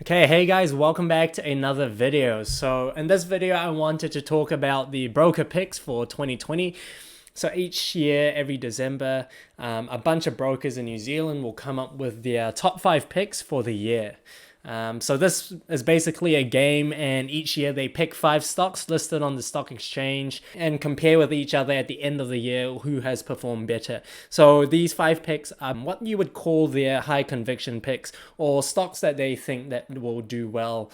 Okay, hey guys, welcome back to another video. So in this video, I wanted to talk about the broker picks for 2020. So each year, every December, a bunch of brokers in New Zealand will come up with their top 5 picks for the year. So this is basically a game, and each year they pick 5 stocks listed on the stock exchange and compare with each other at the end of the year who has performed better. So these 5 picks are what you would call their high conviction picks, or stocks that they think that will do well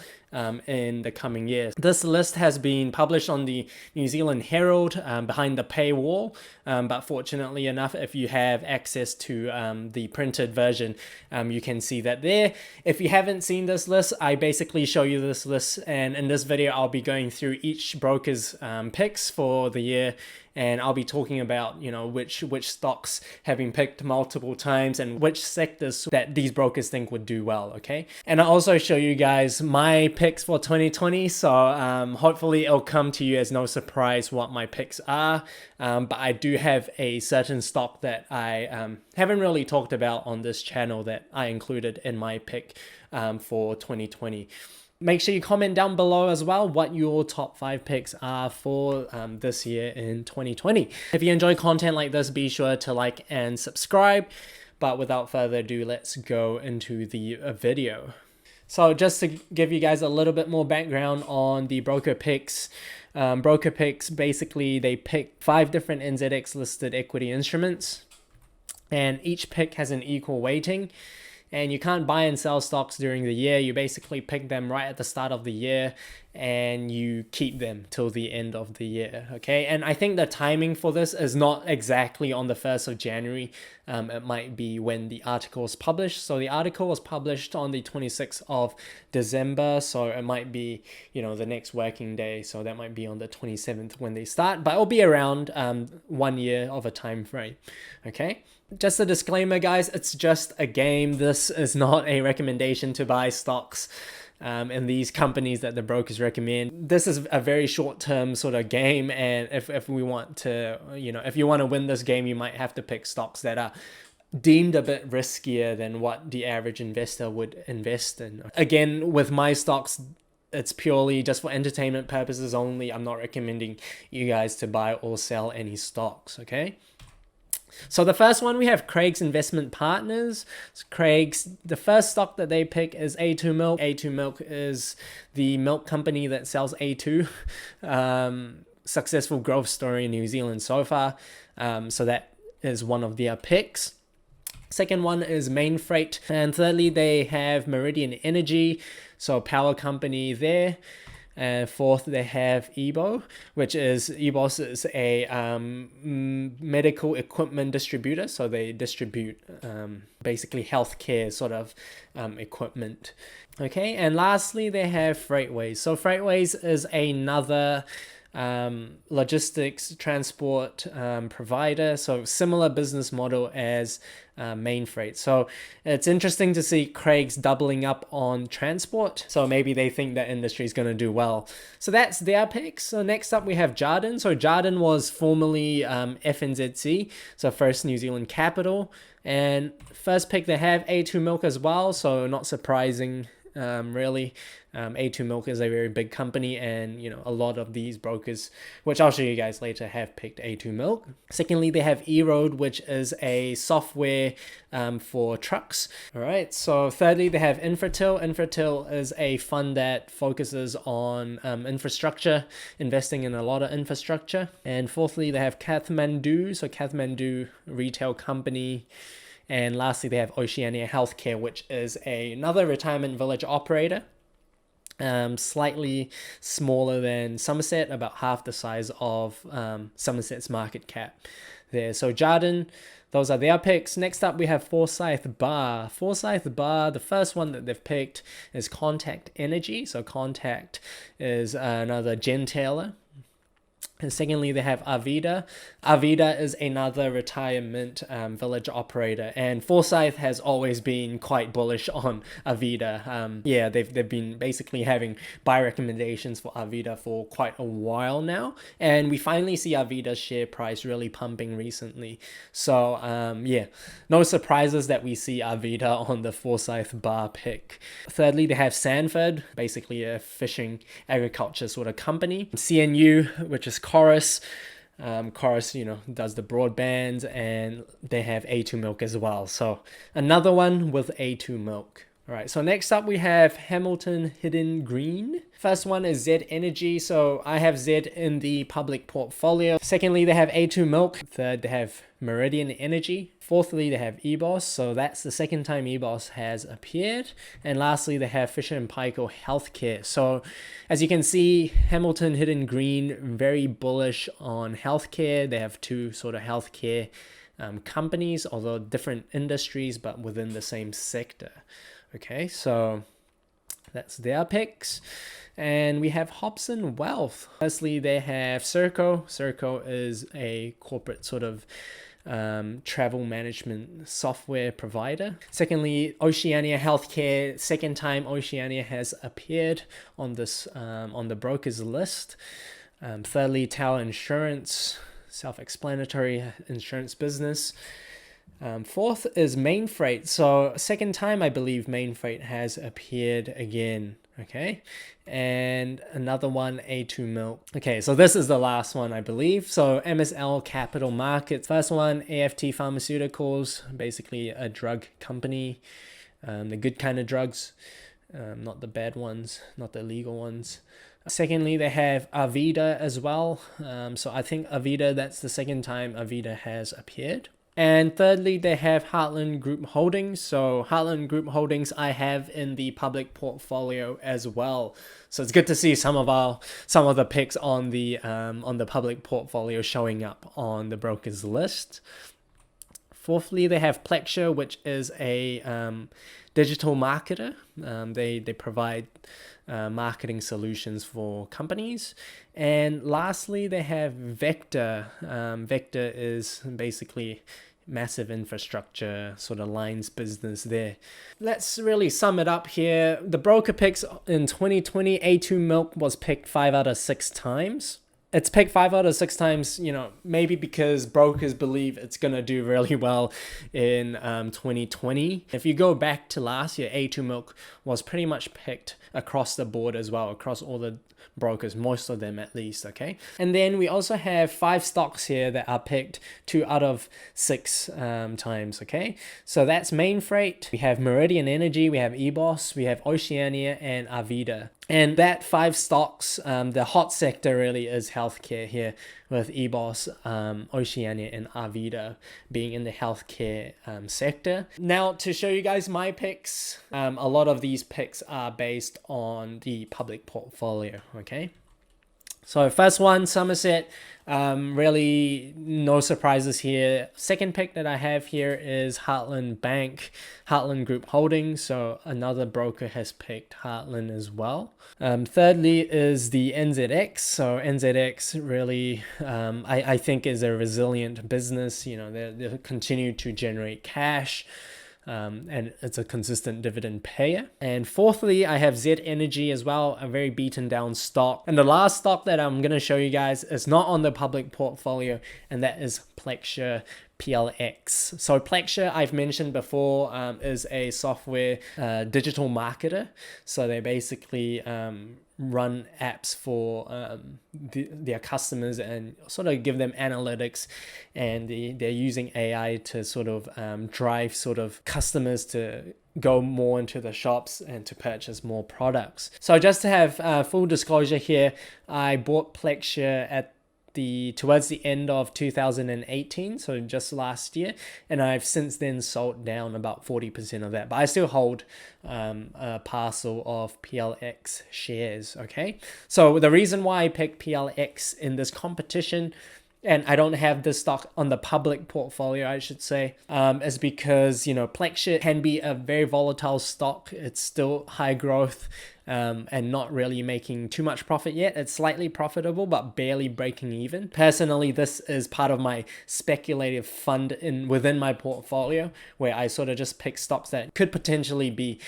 in the coming years. This list has been published on the New Zealand Herald behind the paywall, but fortunately enough, if you have access to the printed version, you can see that there. If you haven't seen this list, I basically show you this list, and in this video I'll be going through each broker's picks for the year, and I'll be talking about, you know, which stocks have been picked multiple times and which sectors that these brokers think would do well, okay? And I'll also show you guys my picks for 2020, so hopefully it'll come to you as no surprise what my picks are, but I do have a certain stock that I haven't really talked about on this channel that I included in my pick for 2020. Make sure you comment down below as well what your top 5 picks are for this year in 2020. If you enjoy content like this, be sure to like and subscribe. But without further ado, let's go into the video. So just to give you guys a little bit more background on the broker picks. Broker picks, basically they pick 5 different NZX listed equity instruments, and each pick has an equal weighting. And you can't buy and sell stocks during the year. You basically pick them right at the start of the year and you keep them till the end of the year, okay? And I think the timing for this is not exactly on the 1st of January. It might be when the article is published. So the article was published on the 26th of December. So it might be, you know, the next working day. So that might be on the 27th when they start. But it'll be around 1 year of a time frame, okay? Just a disclaimer, guys, it's just a game. This is not a recommendation to buy stocks in these companies that the brokers recommend. This is a very short-term sort of game, and if we want to, you know, if you want to win this game, you might have to pick stocks that are deemed a bit riskier than what the average investor would invest in. Again, with my stocks, it's purely just for entertainment purposes only. I'm not recommending you guys to buy or sell any stocks, okay? So the first one, we have Craig's Investment Partners. So the first stock that they pick is A2 Milk. A2 Milk is the milk company that sells A2. Successful growth story in New Zealand so far. So that is one of their picks. Second one is Main Freight. And thirdly, they have Meridian Energy, so power company there. And fourth, they have EBOS is a medical equipment distributor. So they distribute basically healthcare sort of equipment. Okay, and lastly, they have Freightways. So Freightways is another logistics transport provider, so similar business model as Main Freight. So it's interesting to see Craig's doubling up on transport, so maybe they think that industry is going to do well. So that's their picks. So next up we have Jardin. So Jardin was formerly FNZC, so First New Zealand Capital, and first pick they have A2 Milk as well, so not surprising. Really, A2 Milk is a very big company, and you know, a lot of these brokers, which I'll show you guys later, have picked A2 Milk. Secondly, they have eRoad, which is a software for trucks. All right, so thirdly, they have Infratil. Infratil is a fund that focuses on infrastructure, investing in a lot of infrastructure. And fourthly, they have Kathmandu, so Kathmandu retail company. And lastly, they have Oceania Healthcare, which is another retirement village operator. Slightly smaller than Somerset, about half the size of Somerset's market cap there. So Jardin, those are their picks. Next up, we have Forsyth Barr. Forsyth Barr, the first one that they've picked is Contact Energy. So Contact is another gentailer. And secondly, they have Arvida. Arvida is another retirement village operator, and Forsyth has always been quite bullish on Arvida. Yeah, they've been basically having buy recommendations for Arvida for quite a while now, and we finally see Arvida's share price really pumping recently. So yeah, no surprises that we see Arvida on the Forsyth Barr pick. Thirdly, they have Sanford, basically a fishing agriculture sort of company. CNU, which is Chorus. Chorus, does the broadband, and they have A2 Milk as well. So another one with A2 Milk. All right, so next up we have Hamilton Hindin Greene. First one is Z Energy. So I have Z in the public portfolio. Secondly, they have A2 Milk. Third, they have Meridian Energy. Fourthly, they have EBOS. So that's the second time EBOS has appeared. And lastly, they have Fisher & Paykel Healthcare. So as you can see, Hamilton Hindin Greene, very bullish on healthcare. They have two sort of healthcare companies, although different industries, but within the same sector. Okay, so that's their picks. And we have Hobson Wealth. Firstly, they have Serco. Serco is a corporate sort of travel management software provider. Secondly, Oceania Healthcare. Second time Oceania has appeared on this on the brokers list. Thirdly, Tower Insurance, self-explanatory insurance business. Fourth is Main Freight. So second time I believe Main Freight has appeared again. Okay, and another one, A2 Milk. Okay, so this is the last one I believe. So MSL Capital Markets. First one, AFT Pharmaceuticals, basically a drug company, the good kind of drugs, not the bad ones, not the illegal ones. Secondly, they have Arvida as well. So I think Arvida, that's the second time Arvida has appeared. And thirdly, they have Heartland Group Holdings. So Heartland Group Holdings I have in the public portfolio as well. So it's good to see some of the picks on the public portfolio showing up on the brokers list. Fourthly, they have Plexure, which is a digital marketer. They provide marketing solutions for companies. And lastly, they have Vector. Vector is basically massive infrastructure sort of lines business there. Let's really sum it up here. The broker picks in 2020, A2 Milk was picked 5 out of 6 times. It's picked 5 out of 6 times, maybe because brokers believe it's going to do really well in 2020. If you go back to last year, A2 Milk was pretty much picked across the board as well, across all the brokers, most of them at least, okay? And then we also have 5 stocks here that are picked 2 out of 6 times, okay? So that's Main Freight, we have Meridian Energy, we have EBOS, we have Oceania, and Arvida. And that 5 stocks, the hot sector really is healthcare here, with EBOS, Oceania, and Arvida being in the healthcare sector. Now, to show you guys my picks, a lot of these picks are based on the public portfolio, okay? So first one, Somerset, really no surprises here. Second pick that I have here is Heartland Bank, Heartland Group Holdings. So another broker has picked Heartland as well. Thirdly is the NZX. So NZX really, I think is a resilient business. They continue to generate cash. And it's a consistent dividend payer. And fourthly, I have Z Energy as well, a very beaten down stock. And the last stock that I'm going to show you guys is not on the public portfolio, and that is Plexure PLX. So Plexure, I've mentioned before, is a software digital marketer. So they basically run apps for their customers and sort of give them analytics, and they're using AI to sort of drive sort of customers to go more into the shops and to purchase more products. So just to have full disclosure here, I bought Plexure at towards the end of 2018, so just last year, and I've since then sold down about 40% of that, but I still hold a parcel of PLX shares. Okay, so the reason why I picked PLX in this competition and I don't have this stock on the public portfolio, I should say, is because, you know, Plexure can be a very volatile stock. It's still high growth and not really making too much profit yet. It's slightly profitable, but barely breaking even. Personally, this is part of my speculative fund within my portfolio, where I sort of just pick stocks that could potentially be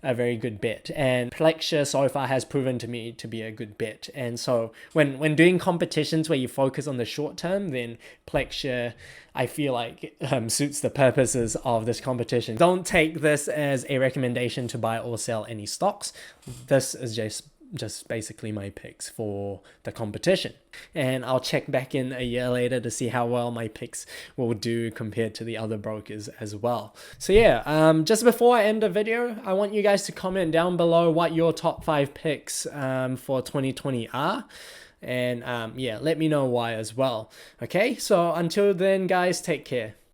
a very good bet, and Plexure so far has proven to me to be a good bet. And so when doing competitions where you focus on the short term, then Plexure, I feel like, suits the purposes of this competition. Don't take this as a recommendation to buy or sell any stocks. This is just basically my picks for the competition, and I'll check back in a year later to see how well my picks will do compared to the other brokers as well. So yeah, just before I end the video, I want you guys to comment down below what your top 5 picks for 2020 are, and yeah, let me know why as well. Okay, so until then guys, take care.